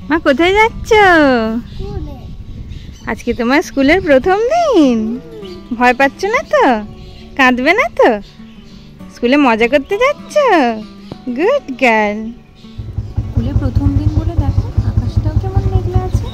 মা কোথায় যাচ্ছ? আজকে তোমার স্কুলের প্রথম দিন, ভয় পাচ্ছ না তো? কাঁদবে না তো? স্কুলে মজা করতে যাচ্ছ? Good girl. স্কুলে প্রথম দিন বলে দেখো আকাশটাও কেমন মেঘলা আছে।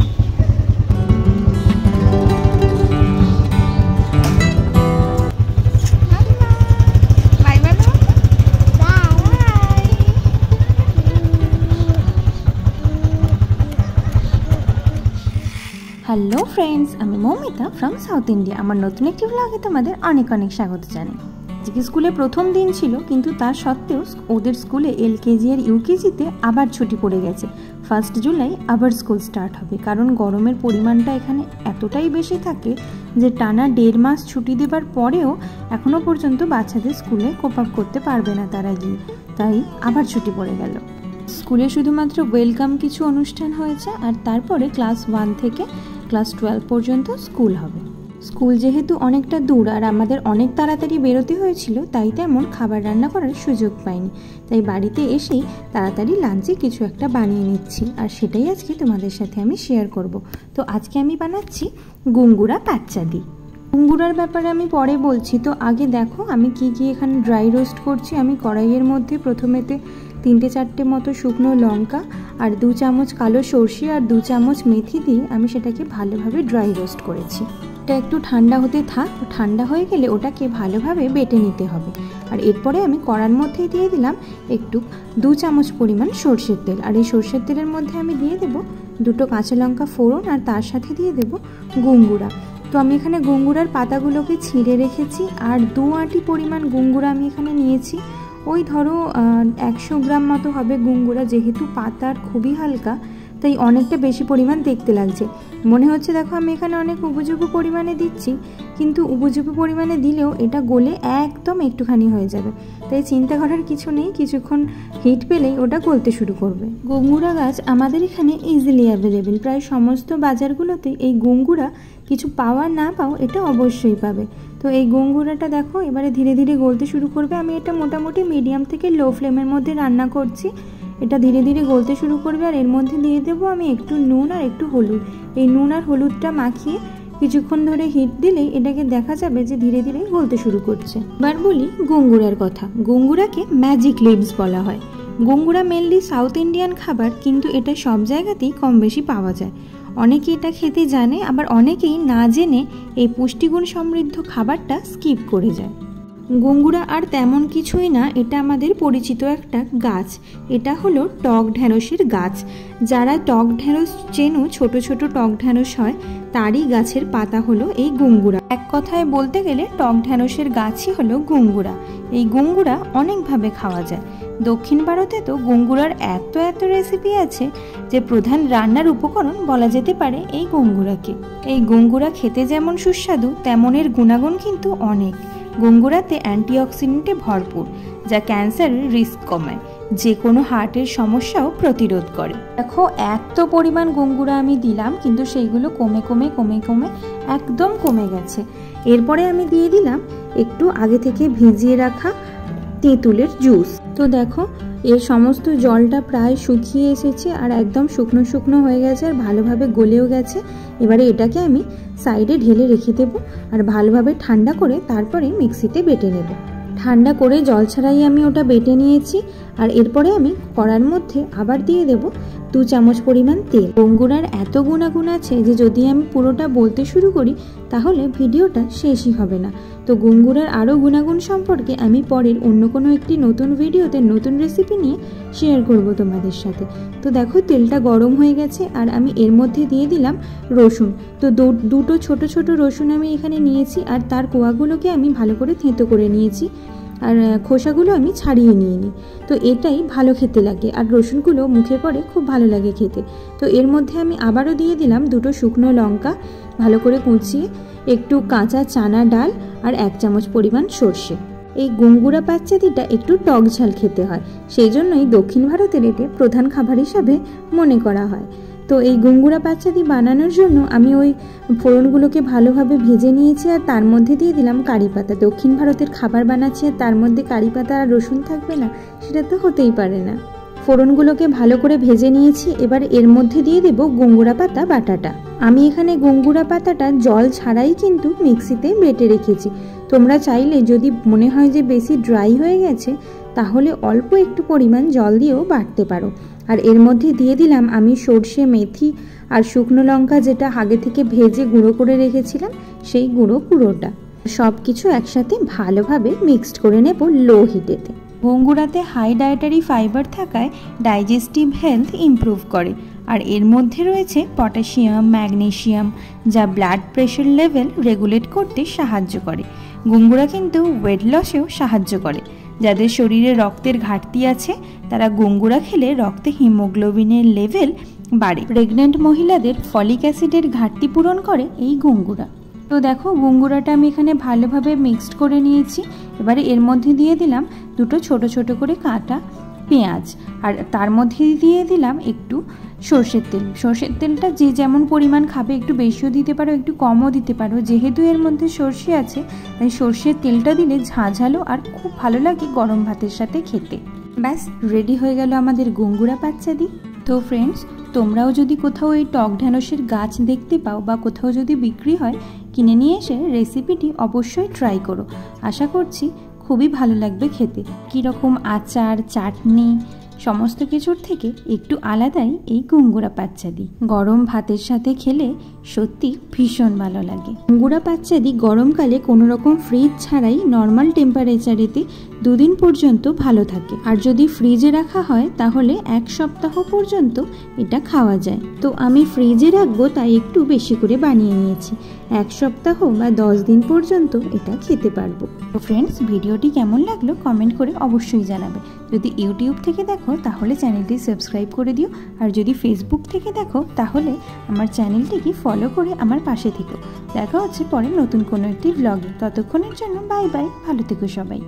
হ্যালো ফ্রেন্ডস, আমি মৌমিতা ফ্রম সাউথ ইন্ডিয়া। আমার নতুন একটি ব্লগে তোমাদের অনেক অনেক স্বাগত জানাই। আজকে স্কুলে প্রথম দিন ছিল, কিন্তু তার সত্ত্বেও ওদের স্কুলে এলকেজি আর ইউকেজিতে আবার ছুটি পড়ে গেছে। 1 জুলাই আবার স্কুল স্টার্ট হবে, কারণ গরমের পরিমাণটা এখানে এতটাই বেশি থাকে যে টানা 1.5 মাস ছুটি দেবার পরেও এখনও পর্যন্ত বাচ্চাদের স্কুলে কোপ আপ করতে পারবে না তারা গিয়ে, তাই আবার ছুটি পড়ে গেল। স্কুলে শুধুমাত্র ওয়েলকাম কিছু অনুষ্ঠান হয়েছে, আর তারপরে ক্লাস 1 থেকে ক্লাস 12 পর্যন্ত স্কুল হবে। স্কুল যেহেতু অনেকটা দূর আর আমাদের অনেক তাড়াতাড়ি বেরোতে হয়েছিল, তাই তেমন খাবার রান্না করার সুযোগ পাইনি। তাই বাড়িতে এসেই তাড়াতাড়ি লাঞ্চে কিছু একটা বানিয়ে নিচ্ছি, আর সেটাই আজকে তোমাদের সাথে আমি শেয়ার করব। তো আজকে আমি বানাচ্ছি গুঙ্গুরা পাচ্চাদি। গুঙ্গুরার ব্যাপারে আমি পরে বলছি, তো আগে দেখো আমি কি কি এখানে ড্রাই রোস্ট করছি। আমি কড়াইয়ের মধ্যে প্রথমেতে 3-4টে মতো শুকনো লঙ্কা আর 2 চামচ কালো সর্ষে আর 2 চামচ মেথি দিয়ে আমি সেটাকে ভালোভাবে ড্রাই রোস্ট করেছি। এটা একটু ঠান্ডা হতে থাক, ঠান্ডা হয়ে গেলে ওটাকে ভালোভাবে বেটে নিতে হবে। আর এরপরে আমি কড়ার মধ্যেই দিয়ে দিলাম একটু 2 চামচ পরিমাণ সর্ষের তেল, আর এই সর্ষের তেলের মধ্যে আমি দিয়ে দেব 2টো কাঁচা লঙ্কা ফোড়ন, আর তার সাথে দিয়ে দেব গুঙ্গুরা। তো আমি এখানে গুঙ্গুরার পাতাগুলোকে ছিঁড়ে রেখেছি, আর 2 আঁটি পরিমাণ গুঙ্গুরা আমি এখানে নিয়েছি। ওই ধরো 100 গ্রাম মতো হবে গুঙ্গুরা। যেহেতু পাতার খুবই হালকা, তাই অনেকটা বেশি পরিমাণ দেখতে লাগছে। মনে হচ্ছে দেখো আমি এখানে অনেক উপযোগী পরিমাণে দিচ্ছি, কিন্তু উপযোগী পরিমাণে দিলেও এটা গলে একদম একটুখানি হয়ে যাবে, তাই চিন্তা করার কিছু নেই। কিছুক্ষণ হিট পেলেই ওটা গলতে শুরু করবে। গুঙ্গুরা গাছ আমাদের এখানে ইজিলি অ্যাভেলেবেল, প্রায় সমস্ত বাজারগুলোতে এই গুঙ্গুরা কিছু পাওয়া না পাও এটা অবশ্যই পাবে। তো এই গুঙ্গুরাটা দেখো এবারে ধীরে ধীরে গলতে শুরু করবে। আমি এটা মোটামুটি মিডিয়াম থেকে লো ফ্লেমের মধ্যে রান্না করছি। এটা ধীরে ধীরে গলতে শুরু করবে, আর এর মধ্যে দিয়ে দেবো আমি একটু নুন আর একটু হলুদ। এই নুন আর হলুদটা মাখিয়ে কিছুক্ষণ ধরে হিট দিলেই এটাকে দেখা যাবে যে ধীরে ধীরে গলতে শুরু করছে। এবার বলি গুঙ্গুরার কথা। গুঙ্গুরাকে ম্যাজিক লিভস বলা হয়। গুঙ্গুরা মেনলি সাউথ ইন্ডিয়ান খাবার, কিন্তু এটা সব জায়গাতেই কম বেশি পাওয়া যায়। অনেকে এটা খেতে জানে, আবার অনেকেই না জেনে এই পুষ্টিগুণ সমৃদ্ধ খাবারটা স্কিপ করে যায়। গুঙ্গুরা আর তেমন কিছুই না, এটা আমাদের পরিচিত একটা গাছ। এটা হলো টক ঢ্যাঁড়সের গাছ। যারা টক ঢ্যাঁড়স চেনো, ছোট ছোট টক ঢ্যাঁড়স হয়, তারই গাছের পাতা হলো এই গুঙ্গুরা। এক কথায় বলতে গেলে টক ঢ্যাঁড়সের গাছই হলো গুঙ্গুরা। এই গুঙ্গুরা অনেকভাবে খাওয়া যায়। দক্ষিণ ভারতে তো গুঙ্গুরার এত এত রেসিপি আছে যে প্রধান রান্নার উপকরণ বলা যেতে পারে এই গুঙ্গুরাকে। এই গুঙ্গুরা খেতে যেমন সুস্বাদু, তেমন এর গুণাগুণ কিন্তু অনেক। গুঙ্গুরাতে অ্যান্টিঅক্সিডেন্টে ভরপুর, যা ক্যান্সারের রিস্ক কমায়, যে কোনো হার্টের সমস্যাও প্রতিরোধ করে। দেখো এত পরিমাণ গুঙ্গুরা আমি দিলাম, কিন্তু সেইগুলো কমে কমে কমে কমে একদম কমে গেছে। এরপরে আমি দিয়ে দিলাম একটু আগে থেকে ভিজিয়ে রাখা তেঁতুলের জুস। তো দেখো এর সমস্ত জলটা প্রায় শুকিয়ে এসেছে, আর একদম শুকনো শুকনো হয়ে গেছে, আর ভালোভাবে গলেও গেছে। এবারে এটাকে আমি সাইডে ঢেলে রেখে দেবো, আর ভালোভাবে ঠান্ডা করে তারপরে মিক্সিতে বেটে নেব। ঠান্ডা করে জল ছাড়াই আমি ওটা বেটে নিয়েছি। আর এরপরে আমি কড়ার মধ্যে আবার দিয়ে দেব 2 চামচ পরিমাণ তেল। গুঙ্গুরার এত গুণাগুণ আছে যে যদি আমি পুরোটা বলতে শুরু করি তাহলে ভিডিওটা শেষই হবে না। তো গুঙ্গুরার আরও গুণাগুণ সম্পর্কে আমি পরের অন্য কোনো একটি নতুন ভিডিওতে নতুন রেসিপি নিয়ে শেয়ার করব তোমাদের সাথে। তো দেখো তেলটা গরম হয়ে গেছে, আর আমি এর মধ্যে দিয়ে দিলাম রসুন। তো 2টো ছোট ছোট রসুন আমি এখানে নিয়েছি, আর তার কোয়াগুলোকে আমি ভালো করে থেঁতো করে নিয়েছি, আর খোসাগুলো আমি ছাড়িয়ে নিয়ে নিই। তো এটাই ভালো খেতে লাগে, আর রসুনগুলো মুখে পড়ে খুব ভালো লাগে খেতে। তো এর মধ্যে আমি আবারও দিয়ে দিলাম 2টো শুকনো লঙ্কা ভালো করে কুচিয়ে, একটু কাঁচা চানা ডাল, আর 1 চামচ পরিমাণ সর্ষে। এই গুঙ্গুরা পাচ্চাদিটা একটু টক ঝাল খেতে হয়, সেই জন্যই দক্ষিণ ভারতের এটি প্রধান খাবার হিসাবে মনে করা হয়। তো এই গুঙ্গুরা পাচ্চাদি বানানোর জন্য আমি ওই ফোড়নগুলোকে ভালোভাবে ভেজে নিয়েছি, আর তার মধ্যে দিয়ে দিলাম কারি পাতা। দক্ষিণ ভারতের খাবার বানাচ্ছি আর তার মধ্যে কারি পাতা আর রসুন থাকবে না, সেটা তো হতেই পারে না। ফোড়নগুলোকে ভালো করে ভেজে নিয়েছি। এবার এর মধ্যে দিয়ে দেব গঙ্গুরা পাতা বাটাটা। আমি এখানে গঙ্গুরা পাতাটা জল ছাড়াই কিন্তু মিক্সিতে বেটে রেখেছি। তোমরা চাইলে যদি মনে হয় যে বেশি ড্রাই হয়ে গেছে তাহলে অল্প একটু পরিমাণ জল দিয়েও বাটতে পারো। আর এর মধ্যে দিয়ে দিলাম আমি সর্ষে, মেথি আর শুকনো লঙ্কা, যেটা আগে থেকে ভেজে গুঁড়ো করে রেখেছিলাম, সেই গুঁড়ো পুরোটা। সব কিছু একসাথে ভালোভাবে মিক্সড করে নেব লো হিটেতে। গঙ্গুরাতে হাই ডায়েটারি ফাইবার থাকায় ডাইজেস্টিভ হেলথ ইমপ্রুভ করে। আর এর মধ্যে রয়েছে পটাশিয়াম, ম্যাগনেশিয়াম, যা ব্লাড প্রেশার লেভেল রেগুলেট করতে সাহায্য করে। গঙ্গুরা কিন্তু ওয়েট লসেও সাহায্য করে। যাদের শরীরে রক্তের ঘাটতি আছে তারা গঙ্গুরা খেলে রক্তে হিমোগ্লোবিনের লেভেল বাড়ে। প্রেগনেন্ট মহিলাদের ফলিক অ্যাসিডের ঘাটতি পূরণ করে এই গঙ্গুরা। তো দেখো গঙ্গুরাটা আমি এখানে ভালোভাবে মিক্সড করে নিয়েছি। এবারে এর মধ্যে দিয়ে দিলাম দুটো ছোট ছোট করে কাটা পেঁয়াজ, আর তার মধ্যে দিয়ে দিলাম একটু সর্ষের তেল। সর্ষের তেলটা যে যেমন পরিমাণ খাবে, একটু বেশিও দিতে পারো, একটু কমও দিতে পারো। যেহেতু এর মধ্যে সর্ষে আছে তাই সর্ষের তেলটা দিলে ঝাঁঝালো আর খুব ভালো লাগে গরম ভাতের সাথে খেতে। ব্যাস রেডি হয়ে গেল আমাদের গঙ্গুরা পাচ্চাদি। তো ফ্রেন্ডস, তোমরাও যদি কোথাও এই টক ঢ্যাঁড়সের গাছ দেখতে পাও বা কোথাও যদি বিক্রি হয়, কিনে নিয়ে এসে রেসিপিটি অবশ্যই ট্রাই করো। আশা করছি খুবই ভালো লাগবে খেতে। কীরকম আচার, চাটনি সমস্ত কিছুর থেকে একটু আলাদাই এই গঙ্গুরা পাচ্চাদি। গরম ভাতের সাথে খেলে সত্যি ভীষণ ভালো লাগে। গঙ্গুরা পাচ্চাদি গরমকালে কোনো রকম ফ্রিজ ছাড়াই নর্মাল টেম্পারেচারেতে 2 দিন পর্যন্ত ভালো থাকে। আর যদি ফ্রিজে রাখা হয় তাহলে 1 সপ্তাহ পর্যন্ত এটা খাওয়া যায়। তো আমি ফ্রিজে রাখবো তাই একটু বেশি করে বানিয়ে নিয়েছি। 1 সপ্তাহ বা 10 দিন পর্যন্ত এটা খেতে পারবো। তো ফ্রেন্ডস, ভিডিওটি কেমন লাগলো কমেন্ট করে অবশ্যই জানাবে। যদি ইউটিউব থেকে দেখো তাহলে চ্যানেলটি সাবস্ক্রাইব করে দিও, আর যদি ফেসবুক থেকে দেখো তাহলে আমার চ্যানেলটিকে ফলো করে আমার পাশে থেকো। দেখা হচ্ছে পরে নতুন কোনো একটি ব্লগে। ততক্ষণের জন্য বাই বাই, ভালো থেকো সবাই।